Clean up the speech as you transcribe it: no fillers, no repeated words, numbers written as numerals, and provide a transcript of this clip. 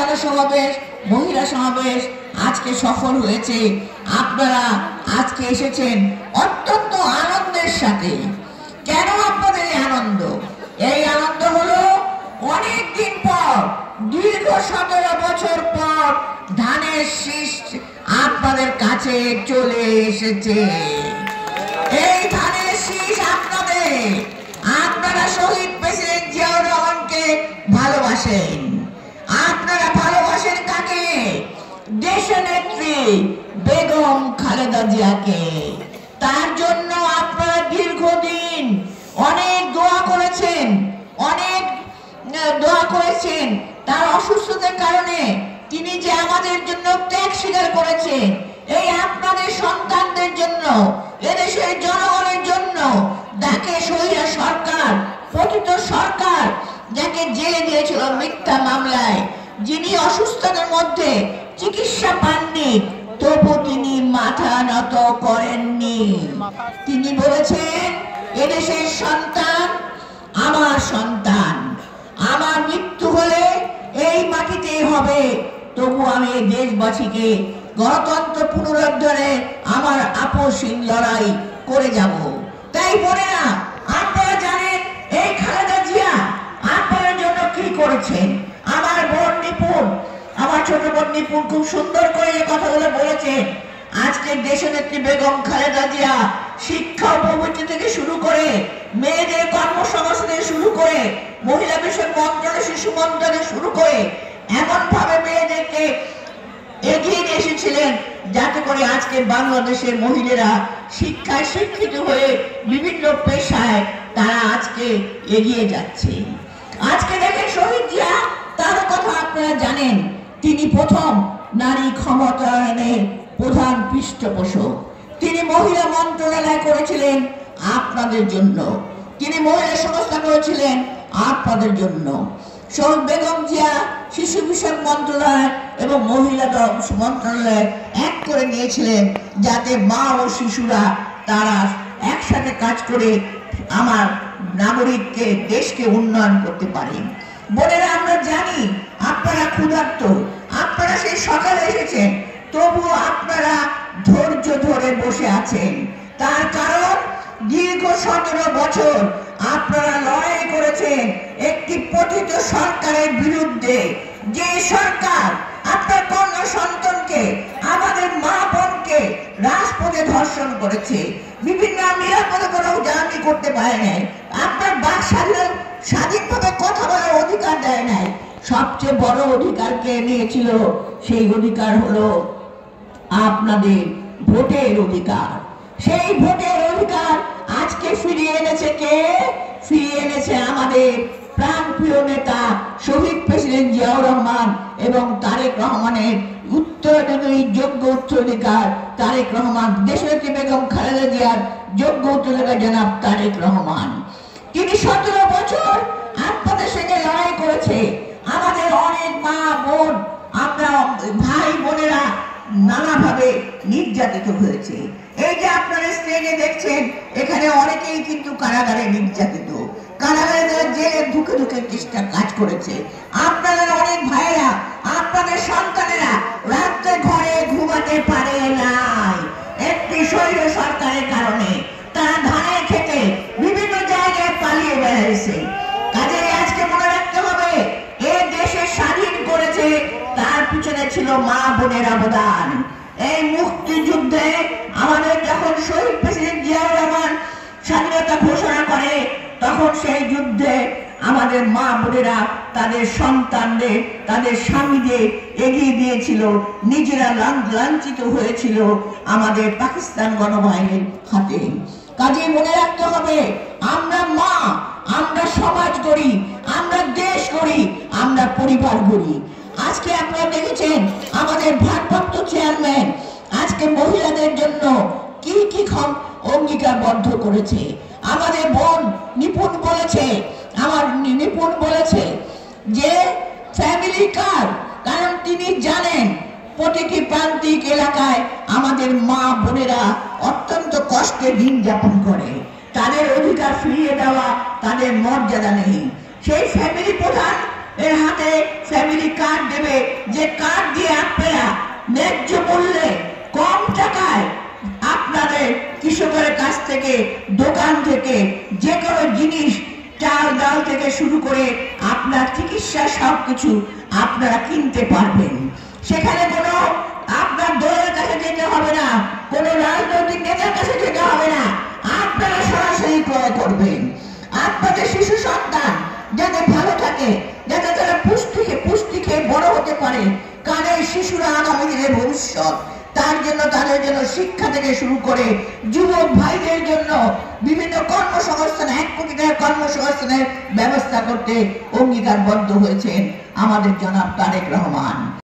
জনসমাবেশ, মহিলা সমাবেশ আজকে সফল হয়েছে। আপনারা আজকে এসেছেন অত্যন্ত আনন্দের সাথে। কেন আপনাদের এই আনন্দ? এই আনন্দ হলো অনেকদিন পর, দীর্ঘ 17 বছর পর ধানের শীষ আপনাদের কাছে চলে এসেছে। এই ধানের শীষ আপনাদের। আপনারা শহীদ প্রেসিডেন্ট জিয়াউর রহমানকে ভালোবাসেন। আপনারা ভালোবাসেন কাকে? দেশনেত্রী বেগম খালেদা জিয়াকে। তার জন্য আপনারা দীর্ঘদিন অনেক দোয়া করেছেন, তার অসুস্থতার কারণে তিনি যে আমাদের জন্য ত্যাগ স্বীকার করেছেন, এই আপনাদের সন্তানদের জন্য, এদেশের জনগণের জন্য, যাকে স্বৈরা সরকার, পতিত সরকার যাকে জেলে দিয়েছিল মিথ্যা মামলায়, যিনি অসুস্থতার মধ্যে চিকিৎসা পাননি, তবু তিনি মাথা নত করেননি। তিনি বলেছেন, এদেশের সন্তান আমার সন্তান, আমার মৃত্যু হলে এই মাটিতেই হবে, তবু আমি দেশবাসীকে গণতন্ত্র পুনরুদ্ধারে আমার আপসহীন লড়াই করে যাব। তাই বোনেরা, আপনারা জানেন এই খালেদা জিয়া আপনাদের জন্য কি করেছেন। আমার বোন নিপুণ, আমার ছোট বোন নিপুণ খুব সুন্দর করে এই কথাগুলো বলেছেন। আজকে দেশনেত্রী বেগম খালেদা জিয়া শিক্ষা উপবৃত্তি থেকে শুরু করে, মেয়েদের কর্মসংস্থান থেকে শুরু করে, মহিলা বিষয় মন্ত্রণালয়, শিশু মন্ত্রণালয় শুরু করে এমন ভাবে মেয়েদেরকে এগিয়ে নিয়ে এসেছিলেন, যাতে করে আজকে বাংলাদেশের মহিলারা শিক্ষায় শিক্ষিত হয়ে বিভিন্ন পেশায় তারা আজকে এগিয়ে যাচ্ছে। আজকে দেখেন শহীদ জিয়া, তার কথা আপনারা জানেন, তিনি প্রথম নারী ক্ষমতায়নের প্রধান পৃষ্ঠপোষক। তিনি মহিলা মন্ত্রণালয় করেছিলেন আপনাদের জন্য, তিনি মহিলা সংস্থা করেছিলেন আপনাদের জন্য। শহীদ বেগম জিয়া শিশু বিষয়ক মন্ত্রণালয় এবং মহিলা মন্ত্রণালয় এক করে নিয়েছিলেন, যাতে মা ও শিশুরা তারা একসাথে কাজ করে আমার নাগরিককে, দেশকে উন্নয়ন করতে পারেন। বোনেরা, আমরা জানি আপনারা ক্ষুধার্ত, আপনারা সেই সকালে এসেছেন, তবুও আপনারা ধৈর্য ধরে বসে আছেন। তার কারণ দীর্ঘ 17 বছর আপনারা লড়াই করেছেন একটি পতিত সরকারের বিরুদ্ধে, যে সরকার আপনার কন্যা সন্তানকে, আমাদের মা বোনকে রাজপথে ধর্ষণ করেছে, বিভিন্ন নিরাপদে কোনো জার্নি করতে পারে নাই, আপনার বাক স্বাধীনভাবে কথা বলার অধিকার দেয় নাই। সবচেয়ে বড় অধিকার কে নিয়েছিল? সেই অধিকার হলো আপনাদের ভোটের অধিকার। সেই ভোটের অধিকার আজকে ফিরিয়ে এনেছে কে? ফিরিয়ে এনেছে আমাদের প্রাণপ্রিয় নেতা শহীদ প্রেসিডেন্ট জিয়াউর রহমান এবং তারেক রহমানের উত্তরাধিকারী, যোগ্য উত্তরাধিকার তারেক রহমান, দেশনেত্রী বেগম খালেদা জিয়ার যোগ্য উত্তরাধিকার জনাব তারেক রহমান। তিনি 17 বছর আপনাদের সঙ্গে লড়াই করেছে। আমাদের অনেক মা বোন, আমরা ভাই বোনেরা নানাভাবে নির্যাতিত হয়েছে। এই যে আপনারা স্ক্রিনে দেখছেন, এখানে অনেকেই কিন্তু কারাগারে নির্যাতিত, কারাগারে তারা জেলে ঢুকে ঢুকে চেষ্টা কাজ করেছে। আপনাদের অনেক ভাইরা, আপনাদের সন্তানেরা রাত্রে ঘরে ঘুমাতে পারে নাই একটি স্বৈর সরকারের কারণে। তারা ধানের খেতে বিভিন্ন জায়গায় পালিয়ে বেড়াইছে। কাজেই আজকে মনে রাখতে হবে, এই দেশে স্বাধীন করেছে, তার পিছনে ছিল মা বোনের অবদান। এই মুক্তিযুদ্ধে আমাদের যখন শহীদ প্রেসিডেন্ট জিয়াউর রহমান স্বাধীনতা ঘোষণা করে, তখন সেই যুদ্ধে আমাদের মা বোনেরা তাদের সন্তানদের, তাদের স্বামীদের এগিয়ে দিয়েছিল, নিজেরা লাঞ্ছিত হয়েছিল আমাদের পাকিস্তান গণবাহিনীর হাতে। কাজে মনে রাখতে হবে, আমরা মা, আমরা সমাজ গড়ি, আমরা দেশ গড়ি, আমরা পরিবার গড়ি। আজকে আপনারা দেখেছেন আমাদের ভারপ্রাপ্ত চেয়ারম্যান আজকে মহিলাদের জন্য কি কি অঙ্গীকারবদ্ধ করেছে। আমাদের বোন নিপুণ বলেছে, আমার নিপুণ বলেছে যে ফ্যামিলি কার্ড, কারণ তিনি জানেন প্রতিটি প্রান্তিক এলাকায় আমাদের মা বোনেরা অত্যন্ত কষ্টে দিন যাপন করে, তাদের অধিকার ফিরিয়ে দেওয়া, তাদের মর্যাদা নেই। সেই ফ্যামিলি প্রধান এর হাতে ফ্যামিলি কার্ড দেবে, যে কার্ড দিয়ে আপনারা ন্যায্য মূল্যে কম টাকায় আপনাদের কৃষকের কাছ থেকে, দোকান থেকে যে কোনো জিনিস, চাল ডাল থেকে শুরু করে আপনার চিকিৎসা সবকিছু আপনারা কিনতে পারবেন। সেখানে কোনো আপনার দলের কাছে যেতে হবে না, কোনো রাজনৈতিক নেতার কাছে যেতে হবে না, আপনারা সরাসরি ক্রয় করবেন। আপনাদের শিশু সন্তান যাতে ভালো থাকে, যাতে তারা পুষ্টি খেয়ে বড় হতে পারে, কারণ এই শিশুরা আগামী দিনের ভবিষ্যৎ, তার জন্য তাদের জন্য শিক্ষা থেকে শুরু করে যুবক ভাইদের জন্য বিভিন্ন কর্মসংস্থান, 1 কোটি টাকা কর্মসংস্থানের ব্যবস্থা করতে অঙ্গীকারবদ্ধ হয়েছেন আমাদের জনাব তারেক রহমান।